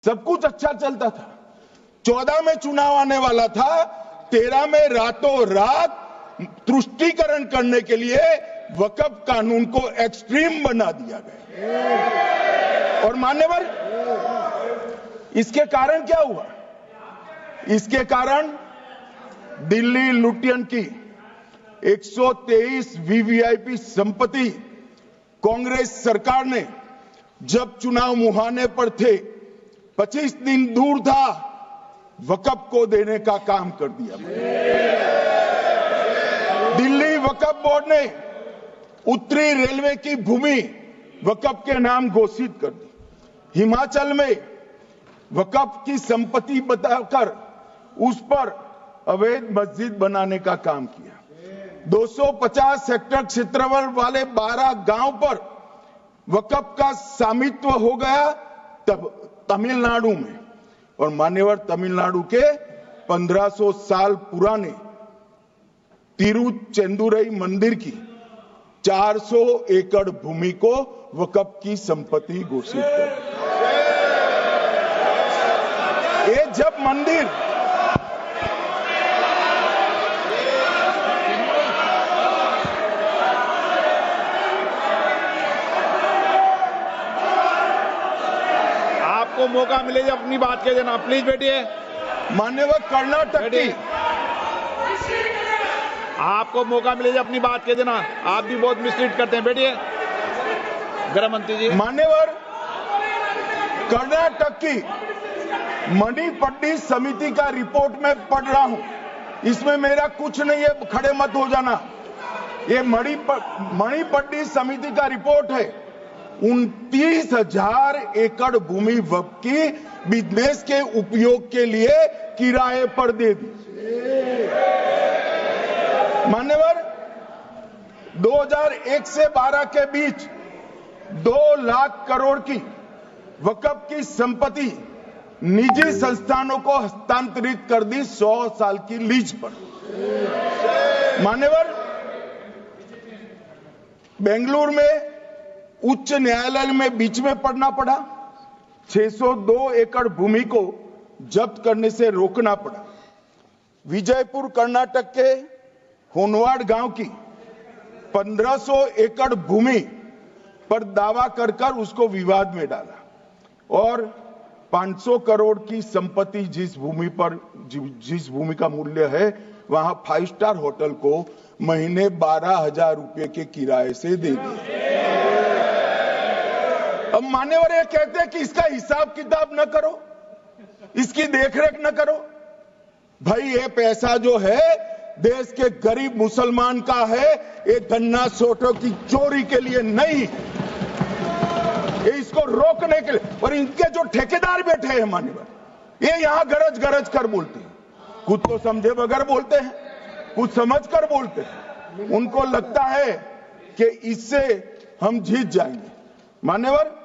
सब कुछ अच्छा चलता था। 14 में चुनाव आने वाला था, 13 में रातों रात तुष्टीकरण करने के लिए वक्फ कानून को एक्सट्रीम बना दिया गया। और मान्यवर, इसके कारण क्या हुआ? इसके कारण दिल्ली लुटियन की 123 वीवीआईपी संपत्ति कांग्रेस सरकार ने जब चुनाव मुहाने पर थे, 25 दिन दूर था, वक्फ को देने का काम कर दिया। दिल्ली वक्फ बोर्ड ने उत्तरी रेलवे की भूमि वक्फ के नाम घोषित कर दी। हिमाचल में वक्फ की संपत्ति बताकर उस पर अवैध मस्जिद बनाने का काम किया। 250 हेक्टेयर क्षेत्रफल वाले 12 गांव पर वक्फ का स्वामित्व हो गया तब तमिलनाडु में। और मान्यवर, तमिलनाडु के 1500 साल पुराने तिरुचेंदुरई मंदिर की 400 एकड़ भूमि को वक्फ की संपत्ति घोषित कर। ये जब मंदिर आपको मौका मिले जब अपनी बात कह देना, प्लीज बैठिए। मान्यवर, कर्नाटक की आपको मौका मिले जब अपनी बात कह देना। आप भी बहुत मिसलीड करते हैं, बैठिए। गृह मंत्री जी। मान्यवर, कर्नाटक की मणिपट्टी समिति का रिपोर्ट में पढ़ रहा हूं, इसमें मेरा कुछ नहीं है, खड़े मत हो जाना। ये मणिपट्टी समिति का रिपोर्ट है। 29,000 एकड़ भूमि वक्फ की बिजनेस के उपयोग के लिए किराए पर दे दी। मान्यवर, 2001 से 12 के बीच 2 लाख करोड़ की वक्फ की संपत्ति निजी संस्थानों को हस्तांतरित कर दी 100 साल की लीज पर। मान्यवर, बेंगलुरु में उच्च न्यायालय में बीच में पढ़ना पड़ा, 602 एकड़ भूमि को जब्त करने से रोकना पड़ा। विजयपुर कर्नाटक के होनवाड़ गांव की 1500 एकड़ भूमि पर दावा कर उसको विवाद में डाला और 500 करोड़ की संपत्ति जिस भूमि का मूल्य है, वहां 5 स्टार होटल को महीने 12,000 रुपए के किराए से दे दी। अब मान्यवर ये कहते हैं कि इसका हिसाब किताब न करो, इसकी देखरेख न करो। भाई, ये पैसा जो है देश के गरीब मुसलमान का है, ये गन्ना सोटों की चोरी के लिए नहीं, ये इसको रोकने के लिए। और इनके जो ठेकेदार बैठे हैं मान्यवर, ये यहां गरज गरज कर बोलते हैं, कुछ तो समझे बगैर बोलते हैं, कुछ समझ कर बोलते हैं। उनको लगता है कि इससे हम जीत जाएंगे। मान्यवर,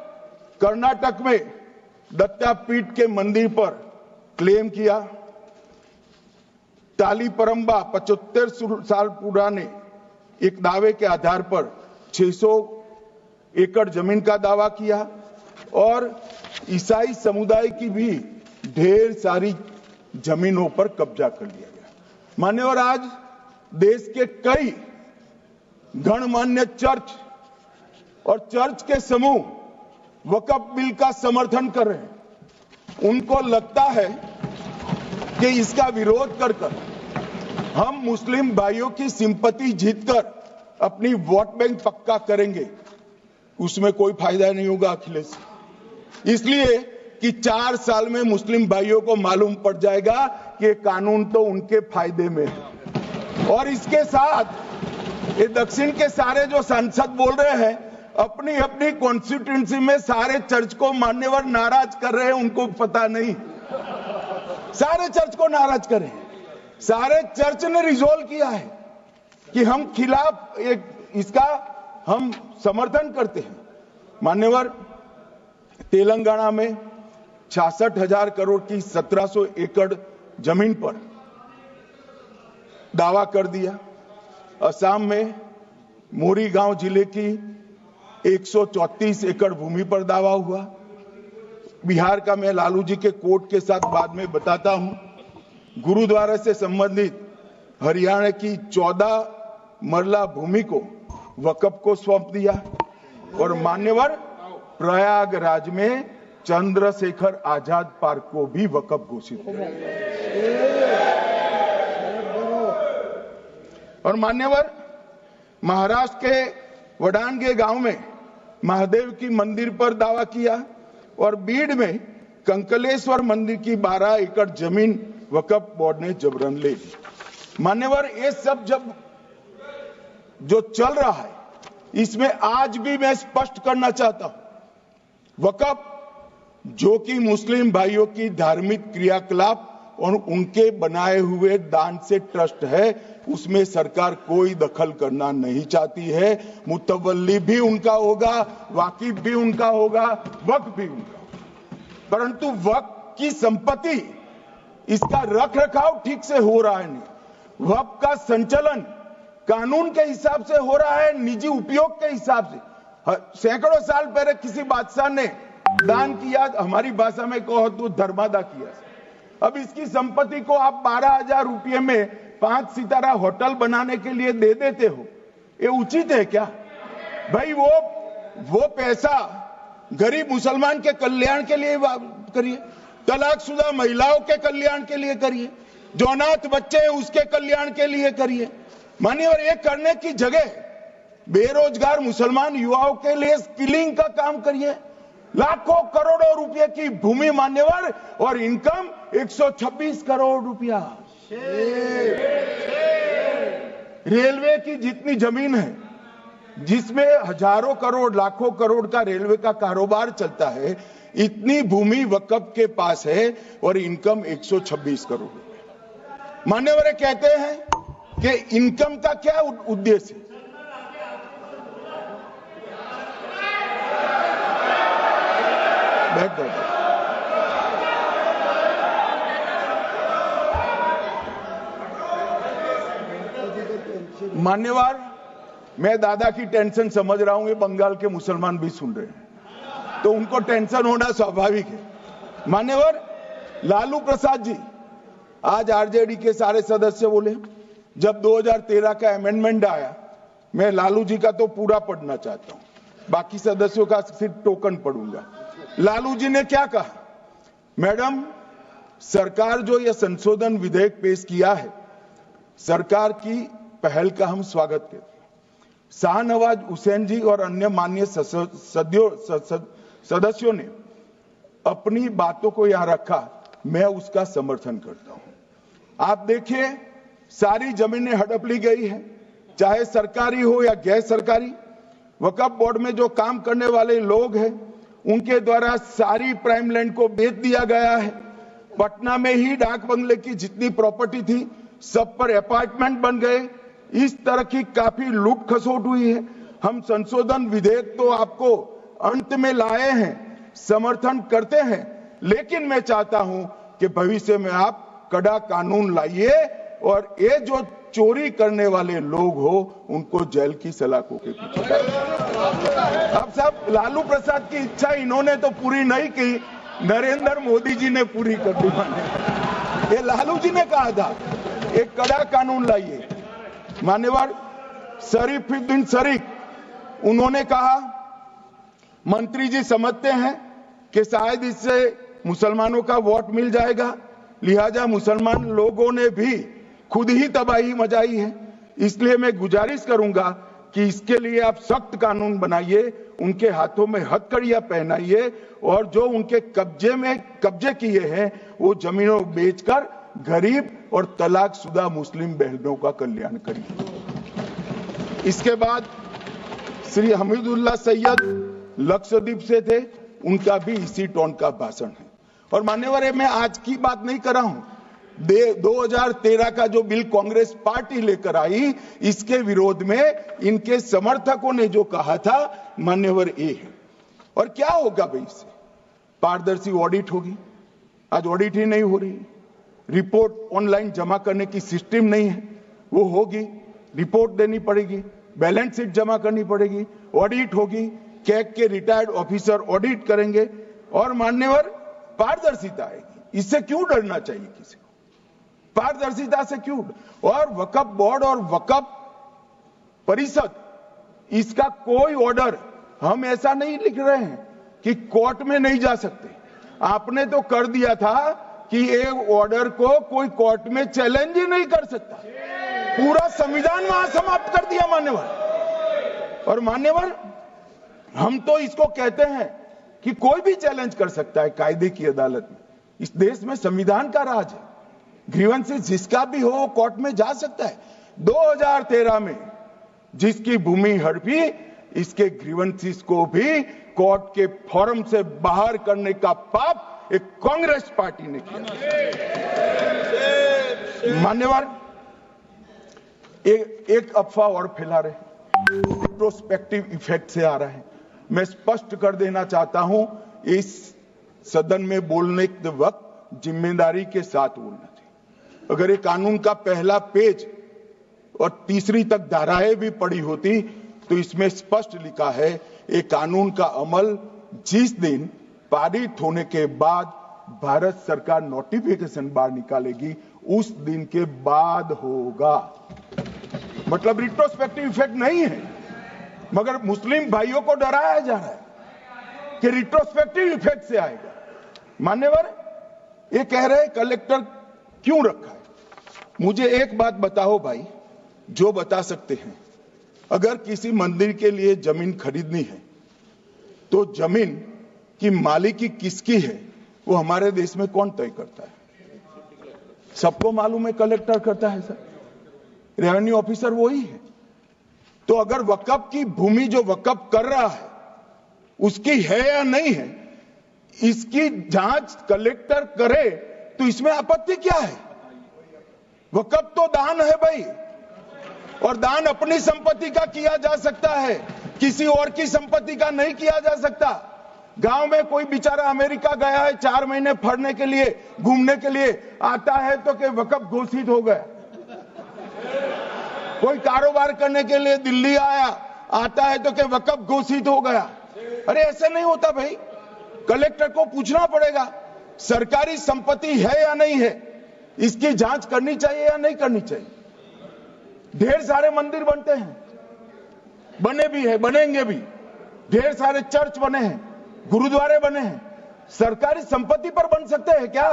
कर्नाटक में दत्तापीठ के मंदिर पर क्लेम किया, तालीपरंबा 75 साल पुराने एक दावे के आधार पर 600 एकड़ जमीन का दावा किया और ईसाई समुदाय की भी ढेर सारी जमीनों पर कब्जा कर लिया गया। मान्यवर, आज देश के कई गणमान्य चर्च और चर्च के समूह वक्फ बिल का समर्थन कर रहे हैं। उनको लगता है कि इसका विरोध कर हम मुस्लिम भाइयों की सिंपैथी जीतकर अपनी वोट बैंक पक्का करेंगे, उसमें कोई फायदा नहीं होगा अखिलेश। इसलिए कि 4 साल में मुस्लिम भाइयों को मालूम पड़ जाएगा कि कानून तो उनके फायदे में है। और इसके साथ ये दक्षिण के सारे जो सांसद बोल रहे हैं, अपनी अपनी कॉन्स्टिट्यूएंसी में सारे चर्च को मान्यवर नाराज कर रहे हैं, उनको पता नहीं। सारे चर्च को नाराज कर रहे हैं। सारे चर्च ने रिजोल्व किया है कि हम खिलाफ इसका हम समर्थन करते हैं। मान्यवर, तेलंगाना में 66,000 करोड़ की 1700 एकड़ जमीन पर दावा कर दिया। असम में मोरीगांव जिले की 134 एकड़ भूमि पर दावा हुआ। बिहार का मैं लालू जी के कोट के साथ बाद में बताता हूं। गुरुद्वारा से संबंधित हरियाणा की 14 मरला भूमि को वक्फ को सौंप दिया और मान्यवर प्रयागराज में चंद्रशेखर आजाद पार्क को भी वक्फ घोषित किया। और मान्यवर महाराष्ट्र के वडानगे गांव में महादेव की मंदिर पर दावा किया और बीड में कंकलेश्वर मंदिर की 12 एकड़ जमीन वक्फ बोर्ड ने जबरन ले ली। मान्यवर ये सब जब जो चल रहा है इसमें आज भी मैं स्पष्ट करना चाहता हूं, वक्फ जो कि मुस्लिम भाइयों की धार्मिक क्रियाकलाप और उनके बनाए हुए दान से ट्रस्ट है, उसमें सरकार कोई दखल करना नहीं चाहती है। मुतवल्ली भी उनका होगा, वाकिफ भी उनका होगा, वक्फ भी उनका होगा। परंतु वक्फ की संपत्ति, इसका रख रखाव ठीक से हो रहा है नहीं। वक्फ का संचालन कानून के हिसाब से हो रहा है, निजी उपयोग के हिसाब से। सैकड़ों साल पहले किसी बादशाह ने दान किया, हमारी भाषा में कहो तो धर्मादा किया। अब इसकी संपत्ति को आप 12,000 रुपये में 5 सितारा होटल बनाने के लिए दे देते हो, ये उचित है क्या भाई? वो पैसा गरीब मुसलमान के कल्याण के लिए करिए, तलाकशुदा महिलाओं के कल्याण के लिए करिए, जो अनाथ बच्चे हैं उसके कल्याण के लिए करिए। मानिए, और ये करने की जगह बेरोजगार मुसलमान युवाओं के लिए स्किलिंग का काम करिए। लाखों करोड़ों रुपए की भूमि मान्यवर और इनकम 126 करोड़ रुपया। रेलवे की जितनी जमीन है, जिसमें हजारों करोड़ लाखों करोड़ का रेलवे का कारोबार चलता है, इतनी भूमि वक्फ के पास है और इनकम 126 करोड़ रुपया। मान्यवर कहते हैं कि इनकम का क्या उद्देश्य है? बैठ जाओ। मान्यवर, मैं दादा की टेंशन समझ रहा हूं, ये बंगाल के मुसलमान भी सुन रहे हैं, तो उनको टेंशन होना स्वाभाविक है। मान्यवर लालू प्रसाद जी, आज आरजेडी के सारे सदस्य बोले, जब 2013 का अमेंडमेंट आया, मैं लालू जी का तो पूरा पढ़ना चाहता हूं, बाकी सदस्यों का सिर्फ टोकन पढ़ूंगा। लालू जी ने क्या कहा? मैडम, सरकार जो यह संशोधन विधेयक पेश किया है, सरकार की पहल का हम स्वागत करते हैं। शाहनवाज हुसैन जी और अन्य माननीय सदस्यों ने अपनी बातों को यहां रखा, मैं उसका समर्थन करता हूं। आप देखिए, सारी जमीनें हड़प ली गई है, चाहे सरकारी हो या गैर सरकारी। वक्फ बोर्ड में जो काम करने वाले लोग हैं, उनके द्वारा सारी प्राइम लैंड को बेच दिया गया है। पटना में ही डाक बंगले की जितनी प्रॉपर्टी थी, सब पर अपार्टमेंट बन गए। इस तरह की काफी लूट खसोट हुई है। हम संशोधन विधेयक तो आपको अंत में लाए हैं, समर्थन करते हैं, लेकिन मैं चाहता हूं कि भविष्य में आप कड़ा कानून लाइए और ये जो चोरी करने वाले लोग हो उनको जेल की सलाखों के पीछे। अब सब लालू प्रसाद की इच्छा इन्होंने तो पूरी नहीं की, नरेंद्र मोदी जी ने पूरी कर दी। ये लालू जी ने कहा था एक कड़ा कानून लाइए। मान्यवर शरीफुद्दीन शरीफ, उन्होंने कहा मंत्री जी समझते हैं कि शायद इससे मुसलमानों का वोट मिल जाएगा, लिहाजा मुसलमान लोगों ने भी खुद ही तबाही मचाई है, इसलिए मैं गुजारिश करूंगा कि इसके लिए आप सख्त कानून बनाइए, उनके हाथों में हथकड़ियां पहनाइए और जो उनके कब्जे किए हैं वो जमीनों बेचकर गरीब और तलाकशुदा मुस्लिम बहनों का कल्याण करिए। इसके बाद श्री हमीदुल्लाह सैयद लक्षद्वीप से थे, उनका भी इसी टोन का भाषण है। और मान्यवर, मैं आज की बात नहीं कर रहा हूं, 2013 का जो बिल कांग्रेस पार्टी लेकर आई, इसके विरोध में इनके समर्थकों ने जो कहा था, मान्यवर ये है। और क्या होगा भाई? इससे पारदर्शी ऑडिट होगी। आज ऑडिट ही नहीं हो रही, रिपोर्ट ऑनलाइन जमा करने की सिस्टम नहीं है, वो होगी, रिपोर्ट देनी पड़ेगी, बैलेंस शीट जमा करनी पड़ेगी, ऑडिट होगी, कैग के रिटायर्ड ऑफिसर ऑडिट करेंगे। और मान्यवर पारदर्शिता आएगी। इससे क्यों डरना चाहिए किसी को? पारदर्शिता से क्यों? और वक्फ बोर्ड और वक्फ परिषद, इसका कोई ऑर्डर, हम ऐसा नहीं लिख रहे हैं कि कोर्ट में नहीं जा सकते। आपने तो कर दिया था कि एक ऑर्डर को कोई कोर्ट में चैलेंज ही नहीं कर सकता। पूरा संविधान वहां समाप्त कर दिया मान्यवर। और मान्यवर, हम तो इसको कहते हैं कि कोई भी चैलेंज कर सकता है कायदे की अदालत में। इस देश में संविधान का राज है। ग्रीवेंसेस जिसका भी हो कोर्ट में जा सकता है। 2013 में जिसकी भूमि हड़पी, इसके ग्रीवेंसेस को भी कोर्ट के फोरम से बाहर करने का पाप एक कांग्रेस पार्टी ने किया। मान्यवर, एक अफवाह और फैला रहे, रिट्रोस्पेक्टिव इफेक्ट से आ रहा है। मैं स्पष्ट कर देना चाहता हूं, इस सदन में बोलने के वक्त जिम्मेदारी के साथ बोलना चाहिए। अगर ये कानून का पहला पेज और तीसरी तक धाराएं भी पड़ी होती तो इसमें स्पष्ट लिखा है, ये कानून का अमल जिस दिन पारित होने के बाद भारत सरकार नोटिफिकेशन बाहर निकालेगी, उस दिन के बाद होगा। मतलब रिट्रोस्पेक्टिव इफेक्ट नहीं है, मगर मुस्लिम भाइयों को डराया जा रहा है कि रिट्रोस्पेक्टिव इफेक्ट से आएगा। मान्यवर, ये कह रहे कलेक्टर क्यों रखा है? मुझे एक बात बताओ भाई, जो बता सकते हैं। अगर किसी मंदिर के लिए जमीन खरीदनी है तो जमीन की मालिकी किसकी है वो हमारे देश में कौन तय करता है? सबको मालूम है, कलेक्टर करता है सर, रेवेन्यू ऑफिसर वही है। तो अगर वक्फ की भूमि जो वक्फ कर रहा है उसकी है या नहीं है, इसकी जांच कलेक्टर करे तो इसमें आपत्ति क्या है? वक्फ तो दान है भाई, और दान अपनी संपत्ति का किया जा सकता है, किसी और की संपत्ति का नहीं किया जा सकता। गांव में कोई बेचारा अमेरिका गया है 4 महीने पढ़ने के लिए, घूमने के लिए, आता है तो कि वक्फ घोषित हो गया। कोई कारोबार करने के लिए दिल्ली आया, आता है तो कि वक्फ घोषित हो गया। अरे ऐसा नहीं होता भाई, कलेक्टर को पूछना पड़ेगा सरकारी संपत्ति है या नहीं है, इसकी जांच करनी चाहिए या नहीं करनी चाहिए। ढेर सारे मंदिर बनते हैं, बने भी है, बनेंगे भी। ढेर सारे चर्च बने हैं, गुरुद्वारे बने हैं, सरकारी संपत्ति पर बन सकते हैं क्या?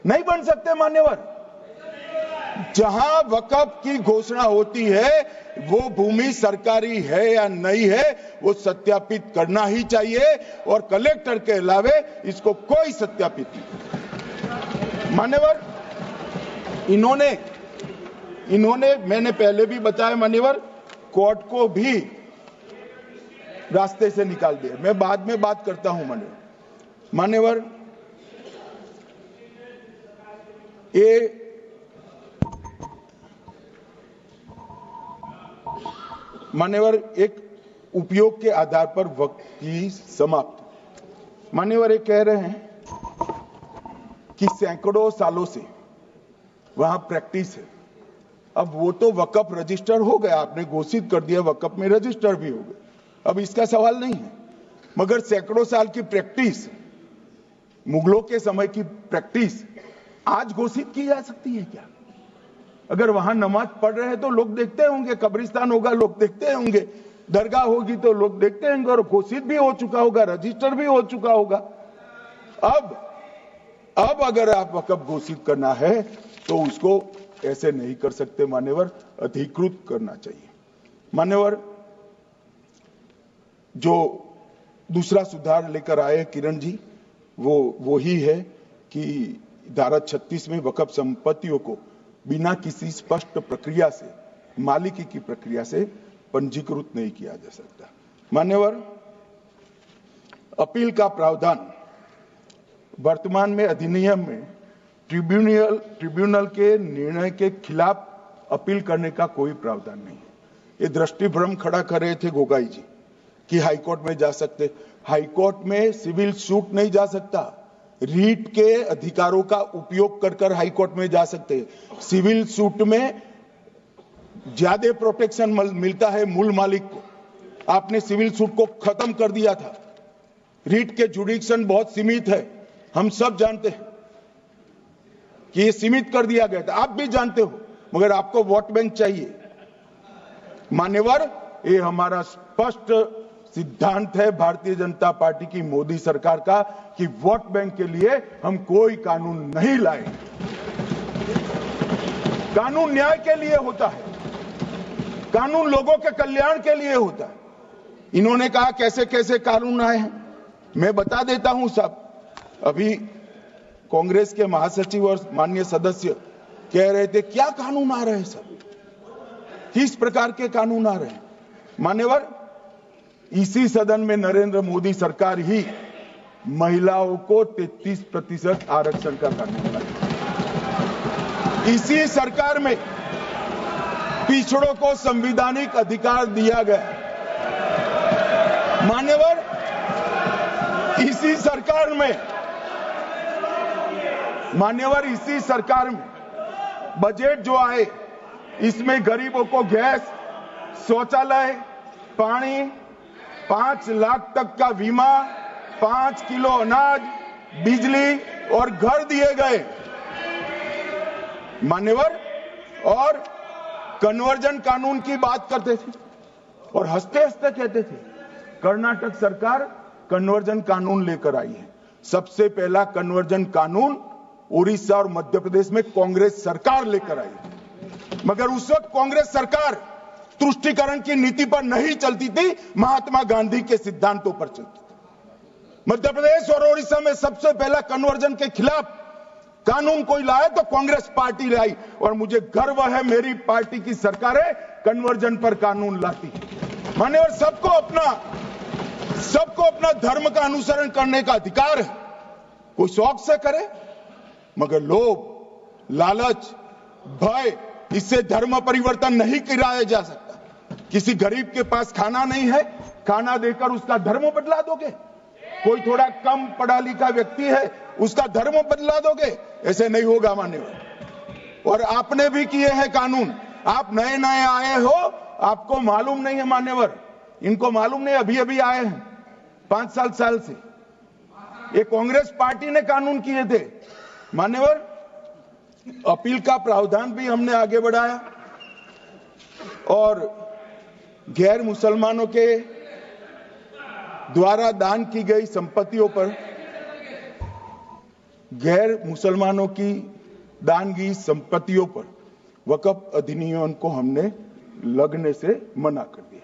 नहीं बन सकते मान्यवर। जहां वक्फ की घोषणा होती है वो भूमि सरकारी है या नहीं है वो सत्यापित करना ही चाहिए, और कलेक्टर के अलावे इसको कोई सत्यापित नहीं। मान्यवर, इन्होंने मैंने पहले भी बताया मान्यवर, कोर्ट को भी रास्ते से निकाल दिया। मैं बाद में बात करता हूं मान्यवर, ये मान्यवर एक उपयोग के आधार पर वक्त की समाप्ति। मान्यवर ये कह रहे हैं कि सैकड़ों सालों से वहां प्रैक्टिस है। अब वो तो वक्फ रजिस्टर हो गया, आपने घोषित कर दिया, वक्फ में रजिस्टर भी हो गए, अब इसका सवाल नहीं है। मगर सैकड़ों साल की प्रैक्टिस, मुगलों के समय की प्रैक्टिस आज घोषित की जा सकती है क्या? अगर वहां नमाज पढ़ रहे हैं तो लोग देखते होंगे, कब्रिस्तान होगा लोग देखते होंगे, दरगाह होगी तो लोग देखते होंगे, और घोषित भी हो चुका होगा, रजिस्टर भी हो चुका होगा। अब अगर आप वक्फ घोषित करना है तो उसको ऐसे नहीं कर सकते मान्यवर, अधिकृत करना चाहिए। मान्यवर, जो दूसरा सुधार लेकर आए किरण जी, वो ही है कि धारा 36 में वक्फ संपत्तियों को बिना किसी स्पष्ट प्रक्रिया से, मालिकी की प्रक्रिया से पंजीकृत नहीं किया जा सकता। मान्यवर, अपील का प्रावधान वर्तमान में अधिनियम में ट्रिब्यूनल के निर्णय के खिलाफ अपील करने का कोई प्रावधान नहीं है। ये दृष्टिभ्रम खड़ा कर रहे थे गोगाई जी कि हाईकोर्ट में जा सकते। हाईकोर्ट में सिविल सूट नहीं जा सकता, रीट के अधिकारों का उपयोग कर हाईकोर्ट में जा सकते हैं। सिविल सूट में ज्यादा प्रोटेक्शन मिलता है मूल मालिक को। आपने सिविल सूट को खत्म कर दिया था, रीट के जुडिक्शन बहुत सीमित है, हम सब जानते हैं कि ये सीमित कर दिया गया था, आप भी जानते हो, मगर आपको वोट बैंक चाहिए। मान्यवर, ये हमारा स्पष्ट सिद्धांत है भारतीय जनता पार्टी की, मोदी सरकार का, कि वोट बैंक के लिए हम कोई कानून नहीं लाए। कानून न्याय के लिए होता है, कानून लोगों के कल्याण के लिए होता है। इन्होंने कहा कैसे कैसे कानून आए हैं, मैं बता देता हूं सब। अभी कांग्रेस के महासचिव और माननीय सदस्य कह रहे थे क्या कानून आ रहे हैं सब, किस प्रकार के कानून आ रहे हैं। मान्यवर, इसी सदन में नरेंद्र मोदी सरकार ही महिलाओं को 33% आरक्षण का कानून लाई। इसी सरकार में पिछड़ों को संवैधानिक अधिकार दिया गया। मान्यवर, इसी सरकार में बजट जो आए, इसमें गरीबों को गैस, शौचालय, पानी, 5 लाख तक का बीमा, 5 किलो अनाज, बिजली और घर दिए गए। मान्यवर, और कन्वर्जन कानून की बात करते थे और हंसते हंसते कहते थे कर्नाटक सरकार कन्वर्जन कानून लेकर आई है। सबसे पहला कन्वर्जन कानून उड़ीसा और मध्य प्रदेश में कांग्रेस सरकार लेकर आई, मगर उस वक्त कांग्रेस सरकार तुष्टीकरण की नीति पर नहीं चलती थी, महात्मा गांधी के सिद्धांतों पर चलती थी। मध्य प्रदेश और उड़ीसा में सबसे पहला कन्वर्जन के खिलाफ कानून कोई लाया तो कांग्रेस पार्टी लाई, और मुझे गर्व है मेरी पार्टी की सरकारें कन्वर्जन पर कानून लाती। मान्यवर, सबको अपना धर्म का अनुसरण करने का अधिकार है, कोई शौक से करे, मगर लोभ, लालच, भय, इससे धर्म परिवर्तन नहीं कराया जा सकता। किसी गरीब के पास खाना नहीं है, खाना देकर उसका धर्म बदला दोगे? कोई थोड़ा कम पढ़ा लिखा व्यक्ति है, उसका धर्म बदला दोगे? ऐसे नहीं होगा मान्यवर। और आपने भी किए हैं कानून, आप नए नए आए हो, आपको मालूम नहीं है मान्यवर, इनको मालूम नहीं, अभी अभी आए हैं 5 साल से। ये कांग्रेस पार्टी ने कानून किए थे मान्यवर। अपील का प्रावधान भी हमने आगे बढ़ाया, और गैर मुसलमानों के द्वारा दान की गई संपत्तियों पर, गैर मुसलमानों की दान की संपत्तियों पर वक्फ अधिनियम को हमने लगने से मना कर दिया।